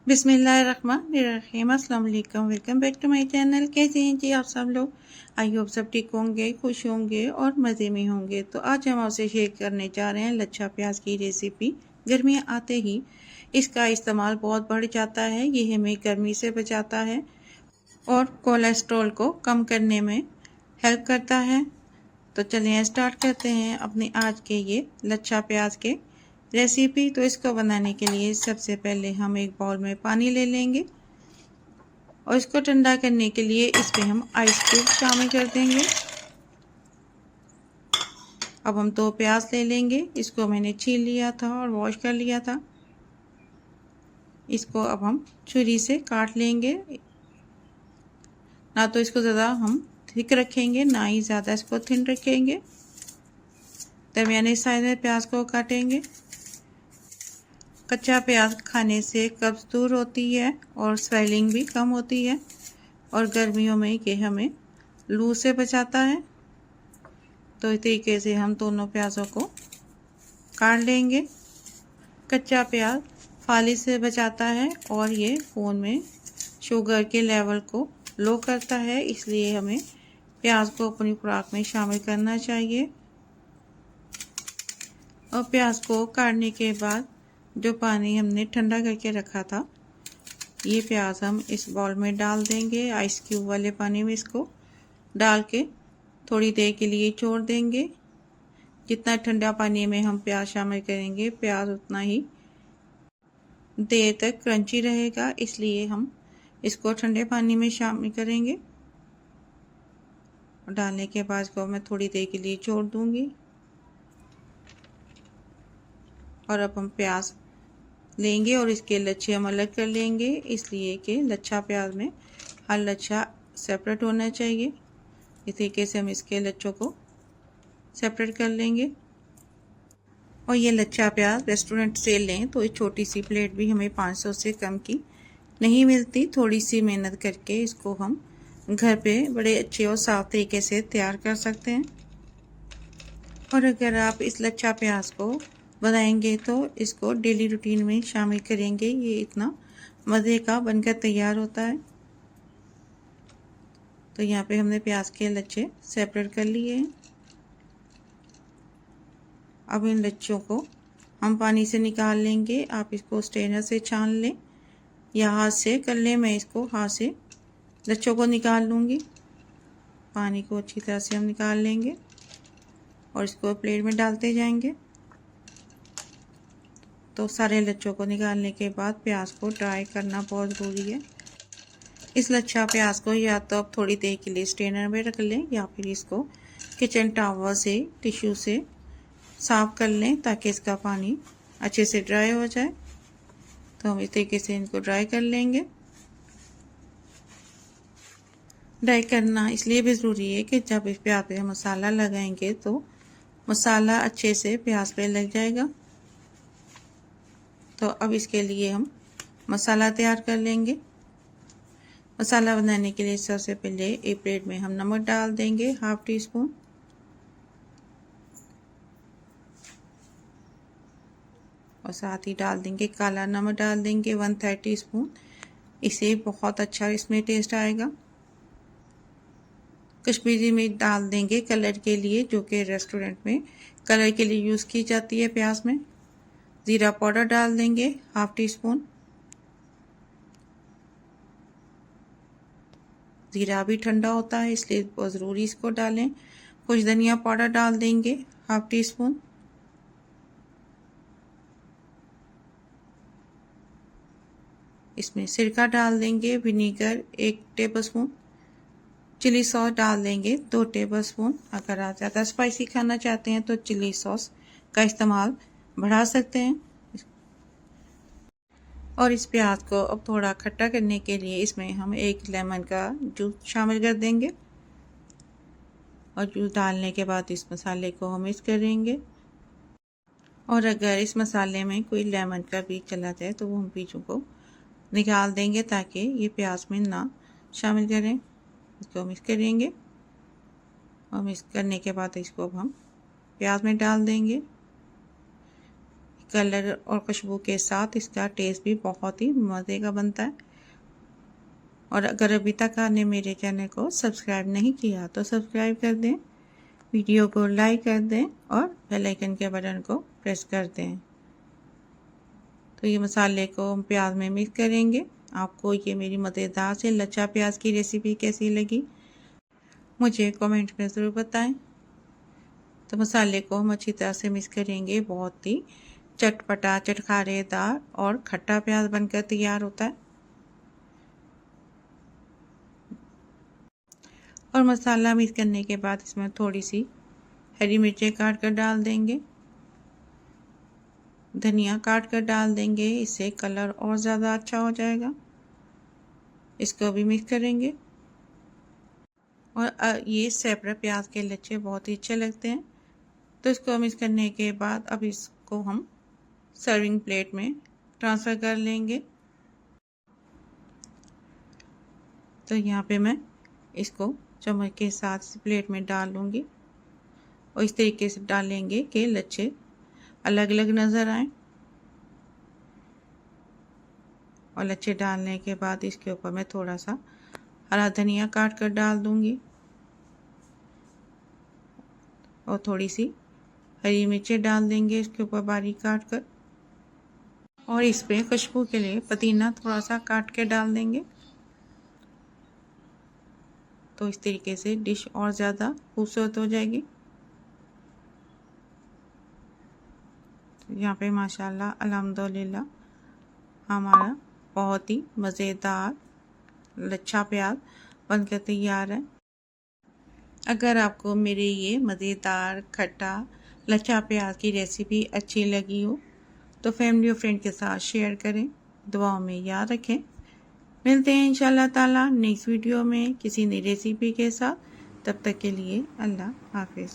बिस्मिल्लाहिर्रहमानिर्रहीम। अस्सलाम वालेकुम। Welcome back to my channel. कैसे हैं जी आप सब लोग? आई होप सब ठीक होंगे, खुश होंगे और मज़े में होंगे। तो आज हम आपसे शेयर करने जा रहे हैं लच्छा प्याज की रेसिपी। गर्मियाँ आते ही इसका इस्तेमाल बहुत बढ़ जाता है। ये हमें गर्मी से बचाता है और कोलेस्ट्रॉल को कम करने में हेल्प करता है। तो चलिए स्टार्ट करते हैं अपने आज के ये लच्छा प्याज के रेसिपी। तो इसको बनाने के लिए सबसे पहले हम एक बाउल में पानी ले लेंगे और इसको ठंडा करने के लिए इसमें हम आइस क्यूब शामिल कर देंगे। अब हम 2 प्याज ले लेंगे। इसको मैंने छील लिया था और वॉश कर लिया था। इसको अब हम छुरी से काट लेंगे। ना तो इसको ज़्यादा हम थिक रखेंगे, ना ही ज़्यादा इसको थिन रखेंगे। दरमियाने साइज में प्याज को काटेंगे। कच्चा प्याज खाने से कब्ज़ दूर होती है और स्वेलिंग भी कम होती है और गर्मियों में ये हमें लू से बचाता है। तो इस तरीके से हम दोनों प्याज़ों को काट लेंगे। कच्चा प्याज फाली से बचाता है और ये खून में शुगर के लेवल को लो करता है, इसलिए हमें प्याज को अपनी खुराक में शामिल करना चाहिए। और प्याज को काटने के बाद जो पानी हमने ठंडा करके रखा था, ये प्याज हम इस बाउल में डाल देंगे। आइस क्यूब वाले पानी में इसको डाल के थोड़ी देर के लिए छोड़ देंगे। जितना ठंडा पानी में हम प्याज शामिल करेंगे, प्याज उतना ही देर तक क्रंची रहेगा, इसलिए हम इसको ठंडे पानी में शामिल करेंगे। और डालने के बाद इसको मैं थोड़ी देर के लिए छोड़ दूंगी। और अब हम प्याज लेंगे और इसके लच्छे हम अलग कर लेंगे, इसलिए कि लच्छा प्याज में हर लच्छा सेपरेट होना चाहिए। इस तरीके से हम इसके लच्छों को सेपरेट कर लेंगे। और ये लच्छा प्याज रेस्टोरेंट से लें तो एक छोटी सी प्लेट भी हमें 500 से कम की नहीं मिलती। थोड़ी सी मेहनत करके इसको हम घर पे बड़े अच्छे और साफ तरीके से तैयार कर सकते हैं। और अगर आप इस लच्छा प्याज को बनाएंगे तो इसको डेली रूटीन में शामिल करेंगे, ये इतना मज़े का बनकर तैयार होता है। तो यहाँ पे हमने प्याज के लच्छे सेपरेट कर लिए हैं। अब इन लच्छों को हम पानी से निकाल लेंगे। आप इसको स्ट्रेनर से छान लें या हाथ से कर लें। मैं इसको हाथ से लच्छों को निकाल लूँगी। पानी को अच्छी तरह से हम निकाल लेंगे और इसको प्लेट में डालते जाएंगे। तो सारे लच्छों को निकालने के बाद प्याज को ड्राई करना बहुत ज़रूरी है। इस लच्छा प्याज को या तो आप थोड़ी देर के लिए स्ट्रेनर में रख लें या फिर इसको किचन टॉवल से टिश्यू से साफ कर लें ताकि इसका पानी अच्छे से ड्राई हो जाए। तो हम इस तरीके से इनको ड्राई कर लेंगे। ड्राई करना इसलिए भी ज़रूरी है कि जब इस प्याज पे मसाला लगाएंगे तो मसाला अच्छे से प्याज पे लग जाएगा। तो अब इसके लिए हम मसाला तैयार कर लेंगे। मसाला बनाने के लिए सबसे पहले एक प्लेट में हम नमक डाल देंगे, हाफ टी स्पून। और साथ ही डाल देंगे काला नमक, डाल देंगे 1/3 टीस्पून। इससे बहुत अच्छा इसमें टेस्ट आएगा। कश्मीरी मिर्च डाल देंगे कलर के लिए, जो कि रेस्टोरेंट में कलर के लिए यूज़ की जाती है प्याज में। ज़ीरा पाउडर डाल देंगे हाफ टी स्पून। ज़ीरा भी ठंडा होता है, इसलिए बहुत ज़रूरी इसको डालें। कुछ धनिया पाउडर डाल देंगे हाफ टी स्पून। इसमें सिरका डाल देंगे, विनीगर 1 टेबलस्पून। चिली सॉस डाल देंगे 2 टेबलस्पून। अगर आप ज़्यादा स्पाइसी खाना चाहते हैं तो चिली सॉस का इस्तेमाल बढ़ा सकते हैं। और इस प्याज को अब थोड़ा खट्टा करने के लिए इसमें हम 1 लेमन का जूस शामिल कर देंगे। और जूस डालने के बाद इस मसाले को हम मिक्स करेंगे। और अगर इस मसाले में कोई लेमन का बीज चला जाए तो वो हम बीजों को निकाल देंगे ताकि ये प्याज में ना शामिल करें। इसको मिक्स करेंगे और मिक्स करने के बाद इसको अब हम प्याज में डाल देंगे। कलर और खुशबू के साथ इसका टेस्ट भी बहुत ही मज़े का बनता है। और अगर अभी तक आपने मेरे चैनल को सब्सक्राइब नहीं किया तो सब्सक्राइब कर दें, वीडियो को लाइक कर दें और बेल आइकन के बटन को प्रेस कर दें। तो ये मसाले को हम प्याज में मिक्स करेंगे। आपको ये मेरी मज़ेदार से लच्छा प्याज की रेसिपी कैसी लगी मुझे कमेंट में ज़रूर बताएं। तो मसाले को हम अच्छी तरह से मिक्स करेंगे। बहुत ही चटपटा, चटखारेदार और खट्टा प्याज बनकर तैयार होता है। और मसाला मिक्स करने के बाद इसमें थोड़ी सी हरी मिर्चें काट कर डाल देंगे, धनिया काट कर डाल देंगे, इससे कलर और ज़्यादा अच्छा हो जाएगा। इसको भी मिक्स करेंगे। और ये सेपरेट प्याज के लच्छे बहुत ही अच्छे लगते हैं। तो इसको मिक्स करने के बाद अब इसको हम सर्विंग प्लेट में ट्रांसफ़र कर लेंगे। तो यहाँ पे मैं इसको चम्मच के साथ प्लेट में डाल लूँगी और इस तरीके से डालेंगे कि लच्छे अलग अलग नज़र आए। और लच्छे डालने के बाद इसके ऊपर मैं थोड़ा सा हरा धनिया काट कर डाल दूँगी और थोड़ी सी हरी मिर्चें डाल देंगे इसके ऊपर बारीक काट कर। और इस पे खुशबू के लिए पुदीना थोड़ा सा काट के डाल देंगे। तो इस तरीके से डिश और ज़्यादा खूबसूरत हो जाएगी। यहाँ पे माशाल्लाह अल्हम्दुलिल्लाह हमारा बहुत ही मज़ेदार लच्छा प्याज बनकर तैयार है। अगर आपको मेरे ये मज़ेदार खट्टा लच्छा प्याज की रेसिपी अच्छी लगी हो तो फैमिली और फ्रेंड के साथ शेयर करें। दुआओं में याद रखें। मिलते हैं इंशाल्लाह ताला नेक्स्ट वीडियो में किसी नई रेसिपी के साथ। तब तक के लिए अल्लाह हाफिज़।